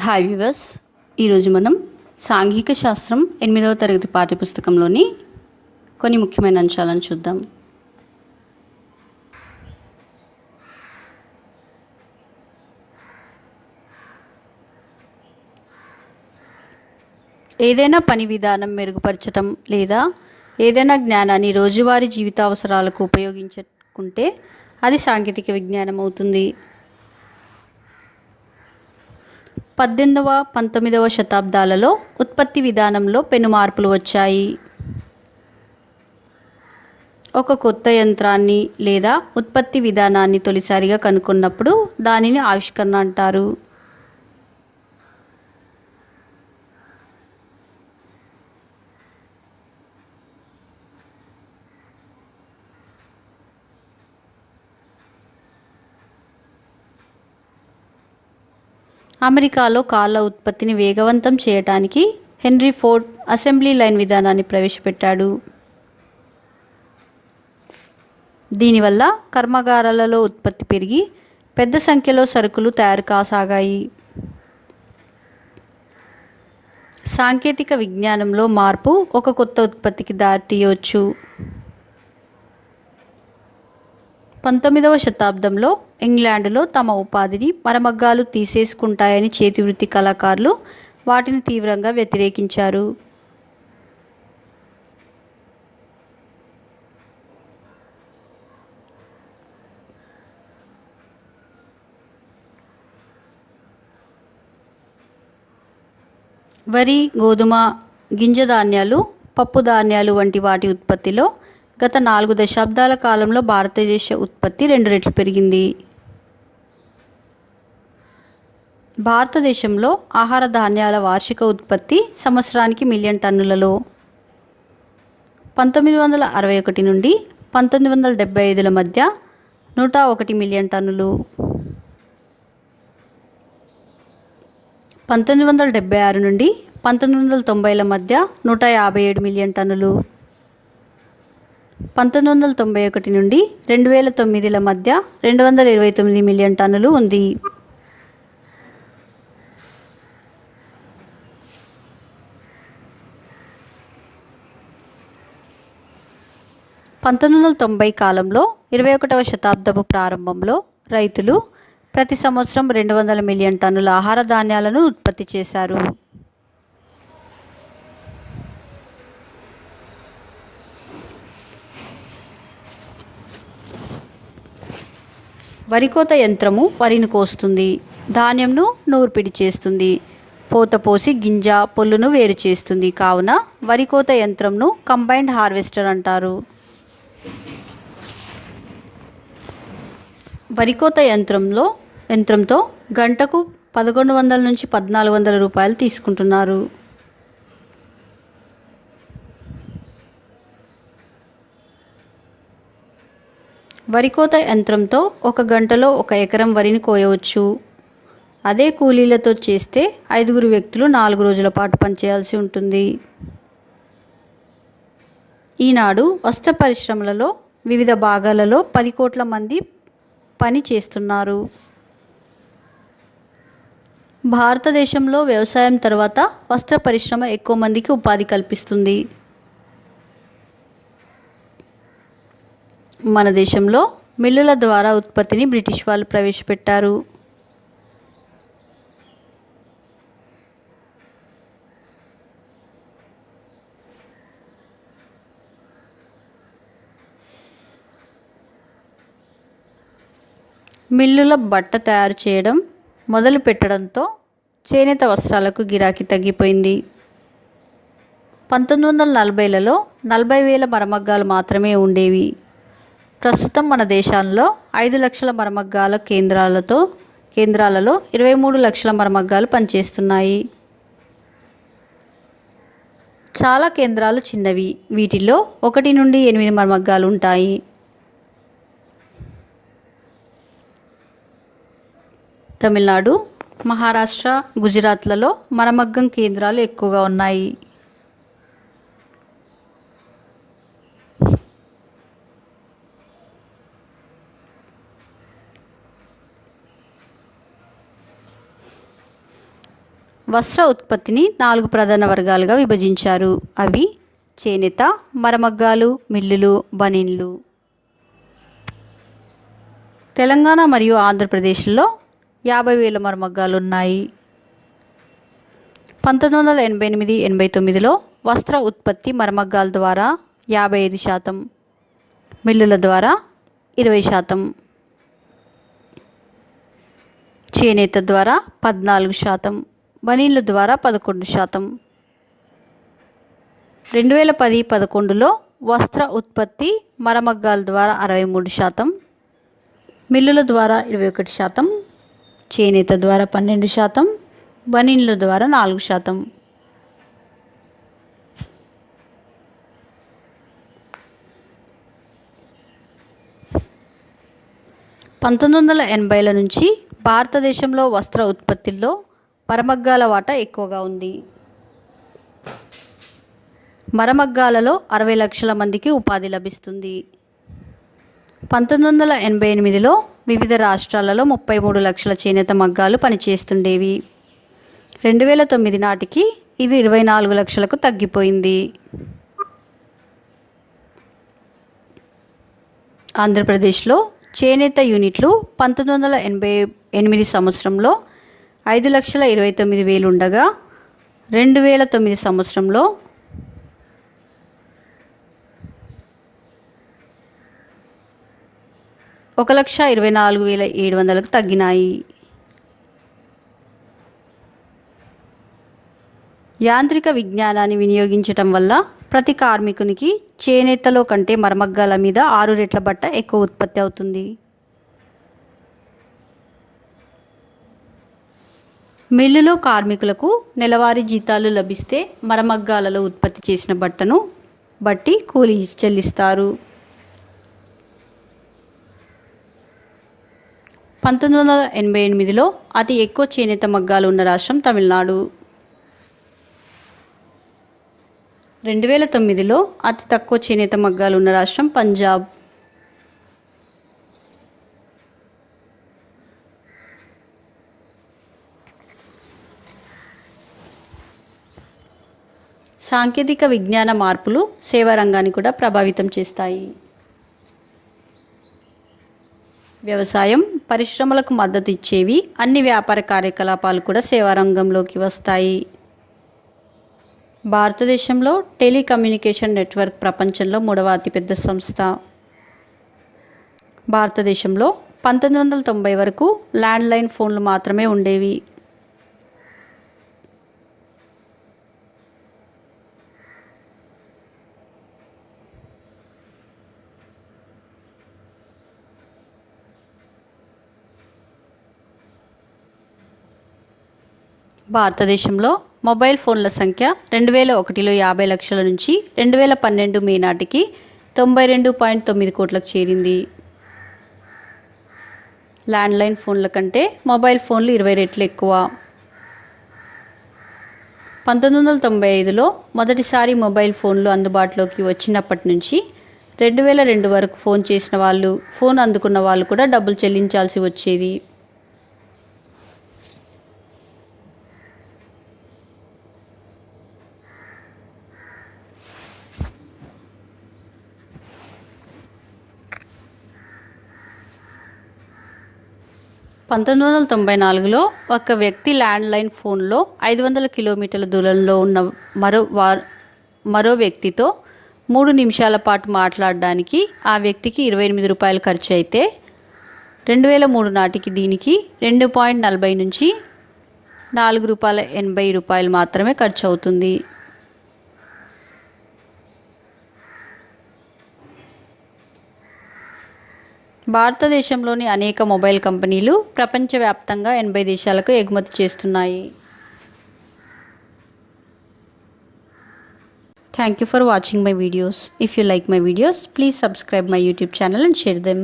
Hi viewers, ఈరోజు మనం సాంఘిక శాస్త్రం 8వ తరగతి పాఠ్యపుస్తకంలోని కొన్ని ముఖ్యమైన అంశాలను చూద్దాం. ఏదైనా పని విధానం మెరుగుపరచడం లేదా ఏదైనా జ్ఞానాన్ని రోజువారీ జీవితావసరాలకు ఉపయోగించుకుంటే అది సాంకేతిక విజ్ఞానం అవుతుంది. 18వ 19వ శతాబ్దాలలో ఉత్పత్తి విధానంలో పెను మార్పులు వచ్చాయి. ఒక కొత్త యంత్రాన్ని లేదా ఉత్పత్తి విధానాన్ని తొలిసారిగా కనుగొన్నప్పుడు దానిని ఆవిష్కరణ అంటారు. అమెరికాలో కార్ల ఉత్పత్తిని వేగవంతం చేయడానికి హెన్రీ ఫోర్డ్ అసెంబ్లీ లైన్ విధానాన్ని ప్రవేశపెట్టాడు. దీనివల్ల కర్మాగారాలలో ఉత్పత్తి పెరిగి పెద్ద సంఖ్యలో సరుకులు తయారు కాసాగాయి. సాంకేతిక విజ్ఞానంలో మార్పు ఒక కొత్త ఉత్పత్తికి దారితీయవచ్చు. 19వ శతాబ్దంలో ఇంగ్లాండ్లో తమ ఉపాధిని మరమగ్గాలు తీసేసుకుంటాయని చేతివృత్తి కళాకారులు వాటిని తీవ్రంగా వ్యతిరేకించారు. వరి, గోధుమ, గింజ ధాన్యాలు, పప్పు ధాన్యాలు వంటి వాటి ఉత్పత్తిలో గత 4 దశాబ్దాల కాలంలో భారతదేశ ఉత్పత్తి 2 రెట్లు పెరిగింది. భారతదేశంలో ఆహార ధాన్యాల వార్షిక ఉత్పత్తి సంవత్సరానికి మిలియన్ టన్నులలో 1961 నుండి 1975 మధ్య 101 మిలియన్ టన్నులు, 1976 నుండి 1990 మధ్య 157 మిలియన్ టన్నులు, 1991 నుండి 2009 మధ్య 229 మిలియన్ టన్నులు ఉంది. కాలంలో 21వ శతాబ్దపు ప్రారంభంలో రైతులు ప్రతి సంవత్సరం 200 మిలియన్ టన్నుల ఆహార ధాన్యాలను ఉత్పత్తి చేశారు. వరికోత యంత్రము వరిని కోస్తుంది, ధాన్యంను నూర్పిడి చేస్తుంది, పోత పోసి గింజ పొల్లును వేరు చేస్తుంది. కావున వరికోత యంత్రంను కంబైన్డ్ హార్వెస్టర్ అంటారు. వరికోత యంత్రంతో గంటకు 1100 నుంచి 1400 రూపాయలు తీసుకుంటున్నారు. వరికోత యంత్రంతో ఒక గంటలో 1 ఎకరం వరిని కోయవచ్చు. అదే కూలీలతో చేస్తే 5 వ్యక్తులు 4 రోజుల పాటు పనిచేయాల్సి ఉంటుంది. ఈనాడు వస్త్ర పరిశ్రమలలో వివిధ భాగాలలో 10 కోట్ల మంది పని చేస్తున్నారు. భారతదేశంలో వ్యవసాయం తర్వాత వస్త్ర పరిశ్రమ ఎక్కువ మందికి ఉపాధి కల్పిస్తుంది. మన దేశంలో మిల్లుల ద్వారా ఉత్పత్తిని బ్రిటిష్ వాళ్ళు ప్రవేశపెట్టారు. మిల్లుల బట్ట తయారు చేయడం మొదలు పెట్టడంతో చేనేత వస్త్రాలకు గిరాకీ తగ్గిపోయింది. 1940లలో 40,000 మరమగ్గాలు మాత్రమే ఉండేవి. ప్రస్తుతం మన దేశంలో 5 లక్షల మరమగ్గాల కేంద్రాలలో 23 లక్షల మరమగ్గాలు పనిచేస్తున్నాయి. చాలా కేంద్రాలు చిన్నవి, వీటిలో 1 నుండి 8 మరమగ్గాలు ఉంటాయి. తమిళనాడు, మహారాష్ట్ర, గుజరాత్లలో మరమగ్గం కేంద్రాలు ఎక్కువగా ఉన్నాయి. వస్త్ర ఉత్పత్తిని 4 ప్రధాన వర్గాలుగా విభజించారు. అవి చేనేత, మరమగ్గాలు, మిల్లులు, బనీన్లు. తెలంగాణ మరియు ఆంధ్రప్రదేశ్లో 50,000 మరమగ్గాలు ఉన్నాయి. 1988-89లో వస్త్ర ఉత్పత్తి మరమగ్గాల ద్వారా 55%, మిల్లుల ద్వారా 20%, చేనేత ద్వారా 14%, బనీన్ల ద్వారా 11%. 2010-11లో వస్త్ర ఉత్పత్తి మరమగ్గాల ద్వారా 63%, మిల్లుల ద్వారా 21%, చేనేత ద్వారా 12%, బనీన్ల ద్వారా 4%. 1980ల నుంచి భారతదేశంలో వస్త్ర ఉత్పత్తిలో మరమగ్గాల వాటా ఎక్కువగా ఉంది. మరమగ్గాలలో 60 లక్షల మందికి ఉపాధి లభిస్తుంది. 1988లో వివిధ రాష్ట్రాలలో 33 లక్షల చేనేత మగ్గాలు పనిచేస్తుండేవి. 2009 నాటికి ఇది 24 లక్షలకు తగ్గిపోయింది. ఆంధ్రప్రదేశ్లో చేనేత యూనిట్లు 1988 సంవత్సరంలో 5,29,000 ఉండగా 2009 సంవత్సరంలో 1,24,700కు తగ్గినాయి. యాంత్రిక విజ్ఞానాన్ని వినియోగించటం వల్ల ప్రతి కార్మికునికి చేనేతలో కంటే మరమగ్గాల మీద 6 రెట్ల బట్ట ఎక్కువ ఉత్పత్తి అవుతుంది. మిల్లులో కార్మికులకు నెలవారీ జీతాలు లభిస్తే మరమగ్గాలలో ఉత్పత్తి చేసిన బట్టను బట్టి కూలీ చెల్లిస్తారు. 1988లో అతి ఎక్కువ చేనేత మగ్గాలు ఉన్న రాష్ట్రం తమిళనాడు. 2009లో అతి తక్కువ చేనేత మగ్గాలు ఉన్న రాష్ట్రం పంజాబ్. సాంకేతిక విజ్ఞాన మార్పులు సేవా రంగాన్ని కూడా ప్రభావితం చేస్తాయి. వ్యవసాయం, పరిశ్రమలకు మద్దతు ఇచ్చేవి అన్ని వ్యాపార కార్యకలాపాలు కూడా సేవా రంగంలోకి వస్తాయి. భారతదేశంలో టెలికమ్యూనికేషన్ నెట్వర్క్ ప్రపంచంలో 3వ అతిపెద్ద సంస్థ. భారతదేశంలో 1990 వరకు ల్యాండ్లైన్ ఫోన్లు మాత్రమే ఉండేవి. భారతదేశంలో మొబైల్ ఫోన్ల సంఖ్య 2001లో 50 లక్షల నుంచి 2012 మే నాటికి 92.9 కోట్లకు చేరింది. ల్యాండ్లైన్ ఫోన్ల కంటే మొబైల్ ఫోన్లు 20 రెట్లు ఎక్కువ. 1995లో మొదటిసారి మొబైల్ ఫోన్లు అందుబాటులోకి వచ్చినప్పటి నుంచి 2002 వరకు ఫోన్ చేసిన వాళ్ళు, ఫోన్ అందుకున్న వాళ్ళు కూడా డబ్బులు చెల్లించాల్సి వచ్చేది. (1994లో ఒక వ్యక్తి ల్యాండ్లైన్ ఫోన్లో 500 కిలోమీటర్ల దూరంలో ఉన్న మరో వ్యక్తితో 3 నిమిషాల పాటు మాట్లాడడానికి ఆ వ్యక్తికి 28 రూపాయలు ఖర్చు అయితే 2003 నాటికి దీనికి 2.40 నుంచి ₹4.80 మాత్రమే ఖర్చు అవుతుంది. భారతదేశంలోని అనేక మొబైల్ కంపెనీలు ప్రపంచవ్యాప్తంగా 80 దేశాలకు ఎగుమతి చేస్తున్నాయి. Thank you for watching my videos. If you like my videos, please subscribe my YouTube channel and share them.